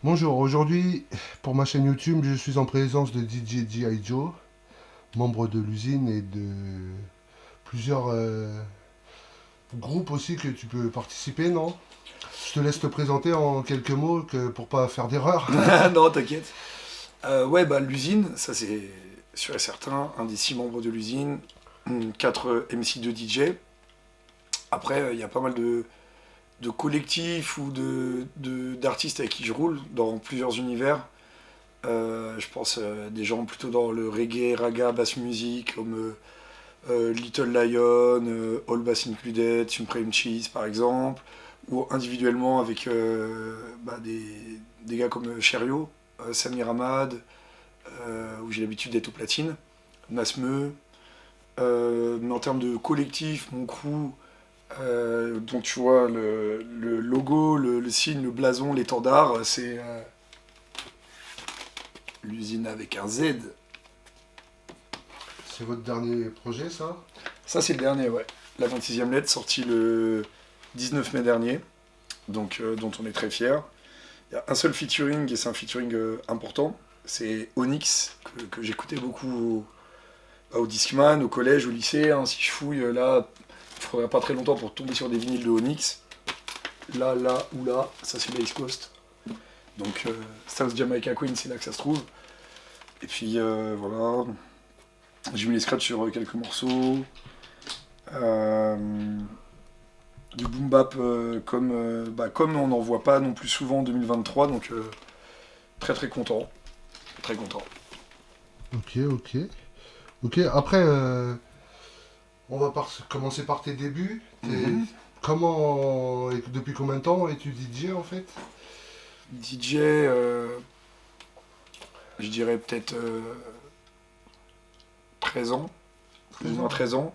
Bonjour, aujourd'hui pour ma chaîne YouTube, je suis en présence de DJ G.I. Joe, membre de l'usine et de plusieurs groupes aussi que tu peux participer, non? Je te laisse te présenter en quelques mots pour pas faire d'erreur. Non, t'inquiète. Ouais, bah l'usine, ça c'est sûr et certain, un des 6 membres de l'usine, 4 MC de DJ. Après, il y a pas mal de collectifs ou d'artistes avec qui je roule dans plusieurs univers. Je pense des gens plutôt dans le reggae, raga, bass music, comme Little Lion, All Bass Included, Supreme Cheese par exemple, ou individuellement avec des gars comme Cherio, Samir Hamad, où j'ai l'habitude d'être au platine, Nasmeu. Mais en termes de collectif, mon crew, donc tu vois le logo, le signe, le blason, l'étendard, c'est l'usine avec un Z. C'est votre dernier projet, ça? Ça c'est le dernier, ouais. La 26e lettre, sortie le 19 mai dernier, donc dont on est très fier. Il y a un seul featuring, et c'est un featuring important, c'est Onyx, que j'écoutais beaucoup au Discman, au collège, au lycée. Hein. Si je fouille là, il faudrait pas très longtemps pour tomber sur des vinyles de Onyx. Là ou là, ça c'est l'East Coast. Donc South Jamaica Queen, c'est là que ça se trouve. Et puis voilà, j'ai mis les scratchs sur quelques morceaux. Euh, du boom bap comme on n'en voit pas non plus souvent en 2023, donc très très content. Très content. Ok, ok. Ok, après, commencer par tes débuts. Mhm. Comment et depuis combien de temps es-tu DJ en fait? DJ, je dirais peut-être 13 ans, plus ou 13 moins ans. 13 ans.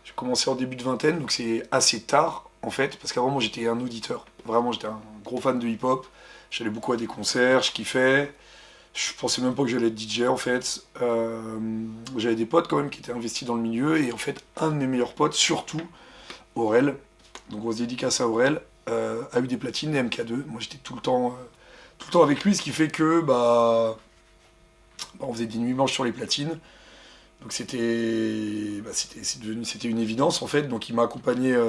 J'ai commencé en début de vingtaine, donc c'est assez tard en fait, parce qu'avant moi j'étais un auditeur. Vraiment, j'étais un gros fan de hip-hop. J'allais beaucoup à des concerts, je kiffais. Je pensais même pas que j'allais être DJ en fait. J'avais des potes quand même qui étaient investis dans le milieu, et en fait, un de mes meilleurs potes, surtout, Aurel, donc on se dédicace à Aurel, a eu des platines, des MK2. Moi j'étais tout le temps avec lui, ce qui fait que on faisait des nuits blanches sur les platines. Donc c'était une évidence en fait. Donc il m'a accompagné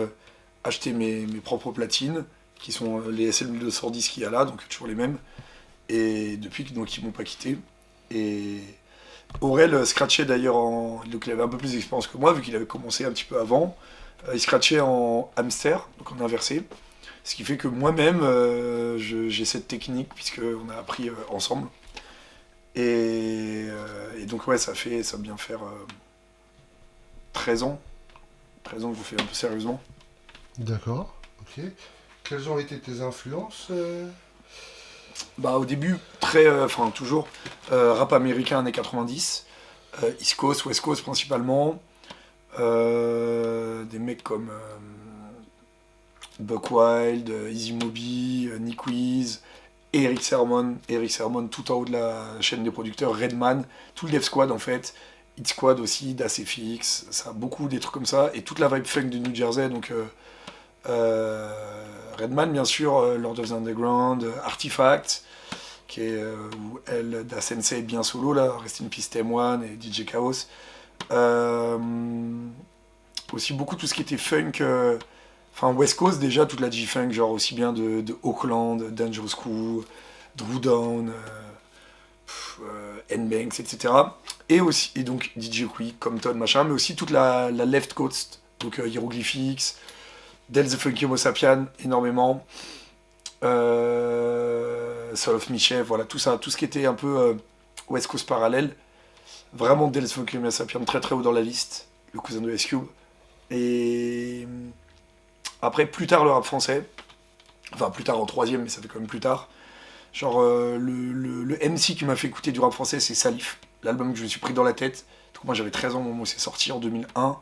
acheter mes propres platines, qui sont les SL1210 qu'il y a là, donc toujours les mêmes. Et depuis, donc ils m'ont pas quitté. Et Aurel scratchait d'ailleurs donc il avait un peu plus d'expérience que moi, vu qu'il avait commencé un petit peu avant. Il scratchait en hamster, donc en inversé. Ce qui fait que moi-même, j'ai cette technique, puisqu'on a appris ensemble. Et donc ouais, ça va bien faire 13 ans. 13 ans que je fais un peu sérieusement. D'accord, ok. Quelles ont été tes influences? Bah au début, enfin toujours, rap américain années 90, East Coast, West Coast principalement, des mecs comme Buck Wild, Easy Moby, Nick Wiz, Eric Sermon tout en haut de la chaîne des producteurs, Redman, tout le Def Squad en fait, Hit Squad aussi, Das FX, ça a beaucoup des trucs comme ça, et toute la vibe funk de New Jersey, donc euh, Redman bien sûr, Lord of the Underground, Artifact, qui est où elle, Da Sensei bien solo là, Rest in Peace TM1 et DJ Chaos. Euh, Aussi beaucoup tout ce qui était funk, enfin West Coast déjà, toute la G-Funk, genre aussi bien de Auckland, Dangerous Crew, Drew Down, N-Banks, etc. Et donc DJ Quick, Compton, machin, mais aussi toute la Left Coast, donc Hieroglyphics, Del the Funky Homo Sapien, énormément, Soul of Michel, voilà, tout ça, tout ce qui était un peu West Coast parallèle, vraiment Del the Funky Homo Sapien, très très haut dans la liste, le cousin de Ice Cube. Et après, plus tard, le rap français, enfin plus tard en troisième, mais ça fait quand même plus tard. Genre, le MC qui m'a fait écouter du rap français, c'est Salif, l'album que je me suis pris dans la tête. Donc, moi j'avais 13 ans au moment où c'est sorti en 2001,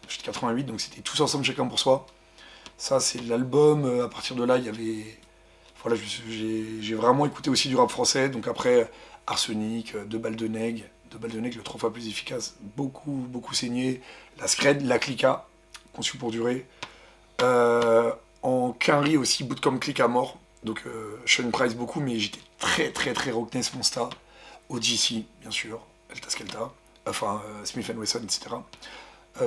j'étais 88, donc c'était tous ensemble, chacun pour soi. Ça, c'est l'album. À partir de là, il y avait. Voilà, j'ai vraiment écouté aussi du rap français. Donc après, Arsenic, Deux balles de nègre, le 3 fois plus efficace, beaucoup, beaucoup saigné. La Scred, la Clica, conçu pour durer. En quinri aussi, Bootcamp Click à mort. Donc Sean Price beaucoup, mais j'étais très très très Rockness Monsta, OGC bien sûr, Alta Skelta, enfin Smith Wesson, etc.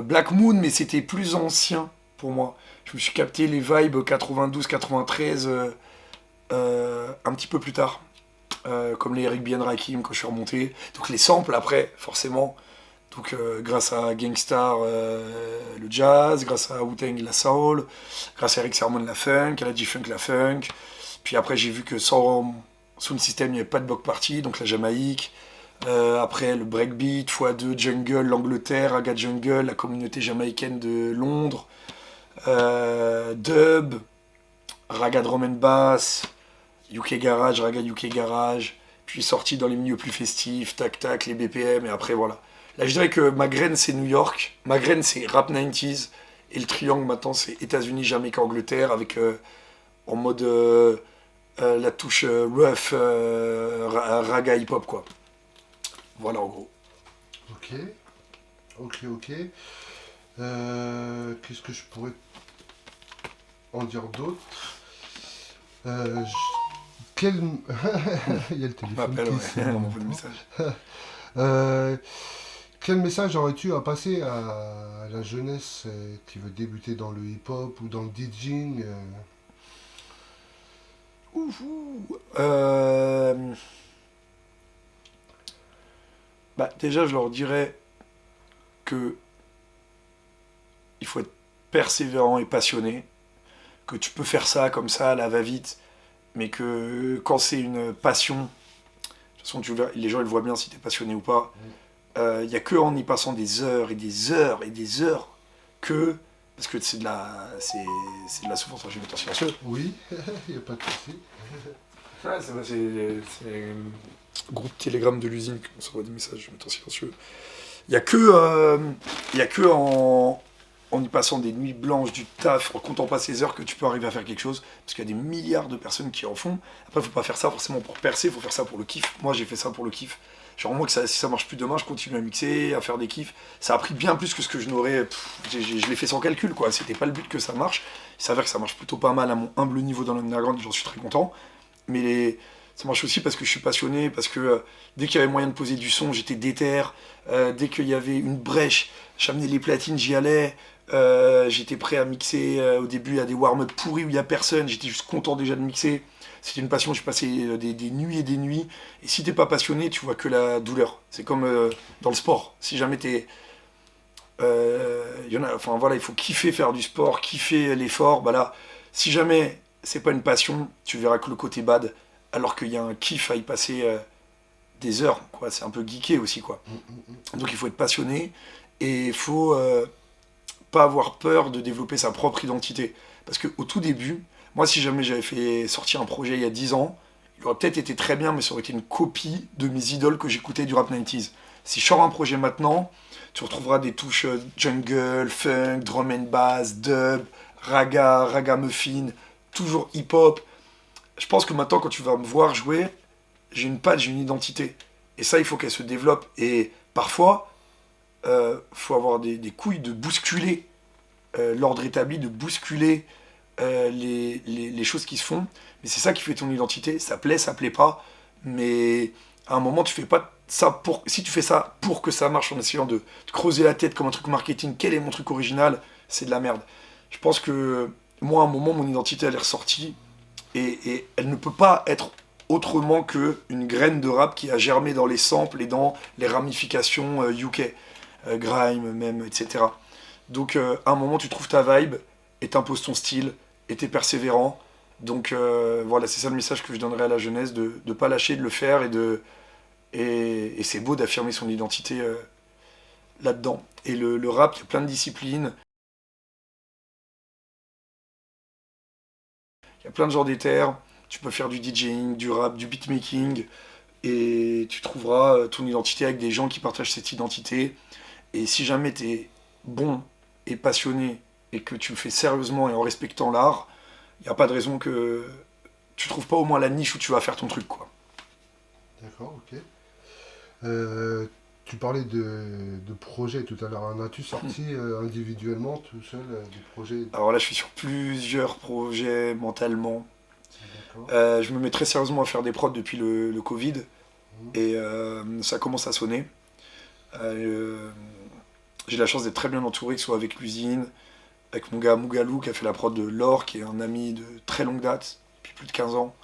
Black Moon, mais c'était plus ancien pour moi. Je me suis capté les vibes 92-93 un petit peu plus tard. Comme les Eric B. Rakim quand je suis remonté. Donc les samples après, forcément. Donc grâce à Gangstar le jazz, grâce à Wu-Tang la soul, grâce à Eric Sermon la funk, à la G-Funk la funk. Puis après j'ai vu que sans Sound System il n'y avait pas de block party, donc la Jamaïque. Après le breakbeat, x2, jungle, l'Angleterre, Raga Jungle, la communauté jamaïcaine de Londres, dub, Raga drum and bass, UK Garage, Raga UK Garage, puis sorti dans les milieux plus festifs, tac tac, les BPM, et après voilà. Là je dirais que ma graine c'est New York, ma graine c'est rap 90s, et le triangle maintenant c'est États-Unis, Jamaïque, Angleterre, avec en mode la touche rough, raga hip-hop quoi. Voilà en gros. Ok, ok. Qu'est-ce que je pourrais en dire d'autre? Quel... Il y a le téléphone M'appelle, qui ouais, sonne en on même m'envoie le temps. message. Quel message aurais-tu à passer à la jeunesse qui veut débuter dans le hip-hop ou dans le DJing Ouf, ouh. Bah, déjà, je leur dirais que il faut être persévérant et passionné, que tu peux faire ça comme ça, à la va-vite, mais que quand c'est une passion, de toute façon, les gens ils voient bien si tu es passionné ou pas. Il n'y a que en y passant des heures et des heures et des heures que. Parce que c'est de la souffrance, je vais mettre en silencieux. Oui, il n'y a pas de souci. Ouais, c'est groupe Telegram de l'usine qu'on s'envoie des messages, je vais mettre en silencieux. Il n'y a que en y passant des nuits blanches, du taf, en comptant pas ces heures que tu peux arriver à faire quelque chose. Parce qu'il y a des milliards de personnes qui en font. Après, il faut pas faire ça forcément pour percer, il faut faire ça pour le kiff. Moi, j'ai fait ça pour le kiff. Genre, moi, si ça marche plus demain, je continue à mixer, à faire des kiffs. Ça a pris bien plus que ce que je n'aurais. Je l'ai fait sans calcul, quoi. C'était pas le but que ça marche. Il s'avère que ça marche plutôt pas mal à mon humble niveau dans l'underground, j'en suis très content. Mais ça marche aussi parce que je suis passionné, parce que dès qu'il y avait moyen de poser du son, j'étais déter. Dès qu'il y avait une brèche, j'amenais les platines, j'y allais. J'étais prêt à mixer au début à des warm-up pourris où il n'y a personne, j'étais juste content déjà de mixer. C'était une passion, j'ai passé des nuits et des nuits. Et si t'es pas passionné, tu vois que la douleur. C'est comme dans le sport. Si jamais t'es. Enfin voilà, il faut kiffer faire du sport, kiffer l'effort. Bah là, si jamais c'est pas une passion, tu verras que le côté bad, alors qu'il y a un kiff à y passer des heures, quoi. C'est un peu geeké aussi, quoi. Donc il faut être passionné et il faut pas avoir peur de développer sa propre identité. Parce qu'au tout début, moi, si jamais j'avais fait sortir un projet il y a 10 ans, il aurait peut-être été très bien, mais ça aurait été une copie de mes idoles que j'écoutais du rap 90s. Si je sors un projet maintenant, tu retrouveras des touches jungle, funk, drum and bass, dub, raga, ragamuffin, toujours hip-hop. Je pense que maintenant, quand tu vas me voir jouer, j'ai une patte, j'ai une identité. Et ça, il faut qu'elle se développe. Et parfois, faut avoir des couilles de bousculer l'ordre établi, de bousculer les choses qui se font. Mais c'est ça qui fait ton identité. Ça plaît pas. Mais à un moment, tu fais pas ça pour. Si tu fais ça pour que ça marche en essayant de te creuser la tête comme un truc marketing, quel est mon truc original, c'est de la merde. Je pense que moi, à un moment, mon identité, elle est ressortie. Et elle ne peut pas être autrement qu'une graine de rap qui a germé dans les samples et dans les ramifications UK. Grime même, etc. Donc à un moment tu trouves ta vibe et t'imposes ton style et t'es persévérant. Donc voilà, c'est ça le message que je donnerais à la jeunesse, de ne pas lâcher, de le faire et c'est beau d'affirmer son identité là-dedans. Et le rap, il y a plein de disciplines, il y a plein de genres d'éthers, tu peux faire du DJing, du rap, du beatmaking et tu trouveras ton identité avec des gens qui partagent cette identité. Et si jamais tu es bon et passionné et que tu le fais sérieusement et en respectant l'art, il n'y a pas de raison que tu trouves pas au moins la niche où tu vas faire ton truc, quoi. D'accord, ok. Tu parlais de projets tout à l'heure. En as-tu sorti individuellement, tout seul, des projets? Alors là, je suis sur plusieurs projets mentalement. D'accord. Je me mets très sérieusement à faire des prods depuis le Covid et ça commence à sonner. J'ai la chance d'être très bien entouré, que ce soit avec l'usine, avec mon gars Mougalou qui a fait la prod de L'Or, qui est un ami de très longue date, depuis plus de 15 ans.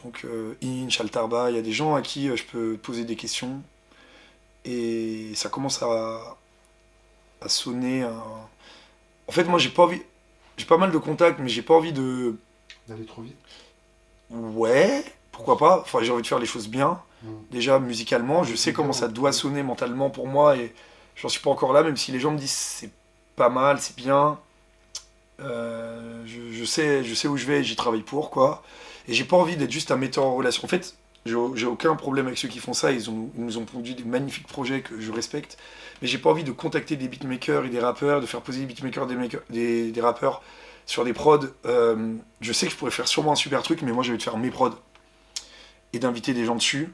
Donc Inch, Altarba, il y a des gens à qui je peux poser des questions. Et ça commence à sonner. En fait, moi j'ai pas envie. J'ai pas mal de contacts, mais j'ai pas envie de. D'aller trop vite. Ouais, pourquoi pas. Enfin, j'ai envie de faire les choses bien. Déjà, musicalement, je sais C'est comment bien, ça doit sonner mentalement pour moi et j'en suis pas encore là, même si les gens me disent c'est pas mal, c'est bien. Je sais où je vais et j'y travaille pour, quoi. Et j'ai pas envie d'être juste un metteur en relation. En fait, j'ai aucun problème avec ceux qui font ça, ils nous ont pondu des magnifiques projets que je respecte, mais j'ai pas envie de contacter des beatmakers et des rappeurs, de faire poser des beatmakers des rappeurs sur des prods. Je sais que je pourrais faire sûrement un super truc, mais moi j'ai envie de faire mes prods et d'inviter des gens dessus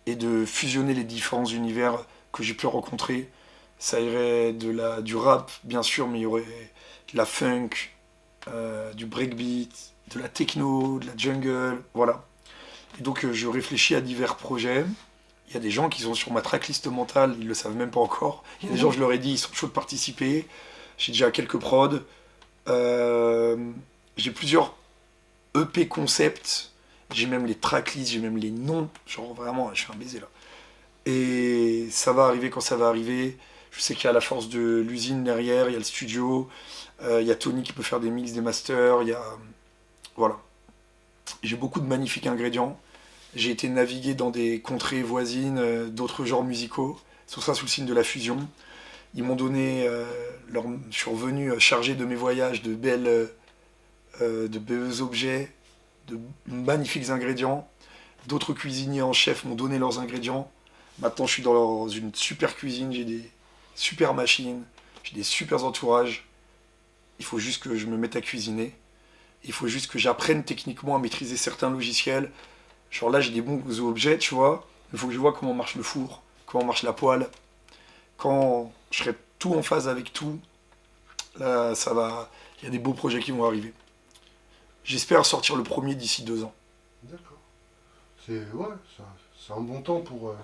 et de fusionner les différents univers que j'ai pu rencontrer. Ça irait du rap, bien sûr, mais il y aurait de la funk, du breakbeat, de la techno, de la jungle, voilà. Et donc je réfléchis à divers projets. Il y a des gens qui sont sur ma tracklist mentale, ils le savent même pas encore. Il y a des gens, je leur ai dit, ils sont chauds de participer. J'ai déjà quelques prods. J'ai plusieurs EP concepts. J'ai même les tracklists, j'ai même les noms. Genre vraiment, je suis un baiser là. Et ça va arriver quand ça va arriver. Je sais qu'il y a la force de l'usine derrière, il y a le studio, il y a Tony qui peut faire des mix, des masters, il y a... Voilà. J'ai beaucoup de magnifiques ingrédients. J'ai été naviguer dans des contrées voisines, d'autres genres musicaux. Tout ça sous le signe de la fusion. Ils m'ont donné, je suis revenu chargé de mes voyages de beaux objets, de magnifiques ingrédients. D'autres cuisiniers en chef m'ont donné leurs ingrédients. Maintenant, je suis dans une super cuisine, j'ai des super machines, j'ai des super entourages. Il faut juste que je me mette à cuisiner. Il faut juste que j'apprenne techniquement à maîtriser certains logiciels. Genre là, j'ai des bons objets, tu vois. Il faut que je vois comment marche le four, comment marche la poêle. Quand je serai tout en phase avec tout, là, ça va. Il y a des beaux projets qui vont arriver. J'espère sortir le premier d'ici 2 ans. D'accord. C'est un bon temps Pour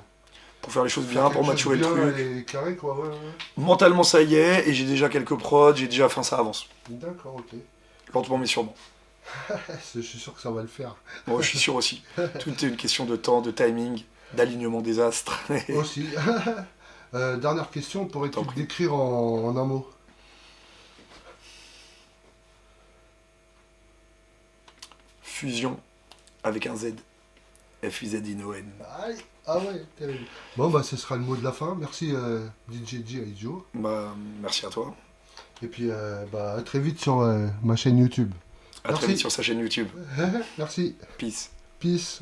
faire les choses faire bien, pour quelque maturer le chose bien truc. et carré, quoi. Ouais, ouais. Mentalement, ça y est, et j'ai déjà quelques prods, j'ai déjà. Enfin, ça avance. D'accord, ok. Lentement, mais sûrement. Je suis sûr que ça va le faire. Bon, je suis sûr aussi. Tout est une question de temps, de timing, d'alignement des astres. Aussi. Dernière question, pourrais-tu T'en te prie. décrire en un mot? Fusion avec un Z. F-U-Z-I-N-O-N. Aïe. Ah ouais, terrible. Bon, bah, ce sera le mot de la fin. Merci, DJG Aijo. Bah, merci à toi. Et puis, bah, à très vite sur ma chaîne YouTube. À très Merci. vite sur sa chaîne YouTube. Merci. Peace. Peace.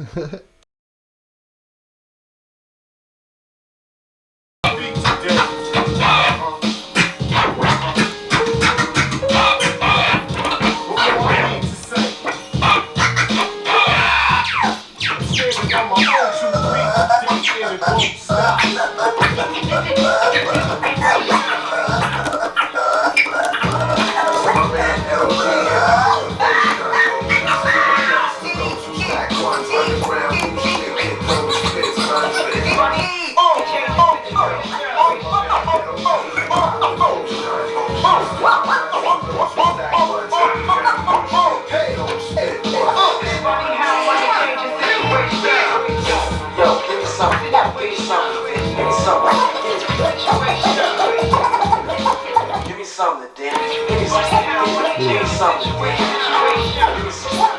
Give me something, damn it. Give me something. Give me something.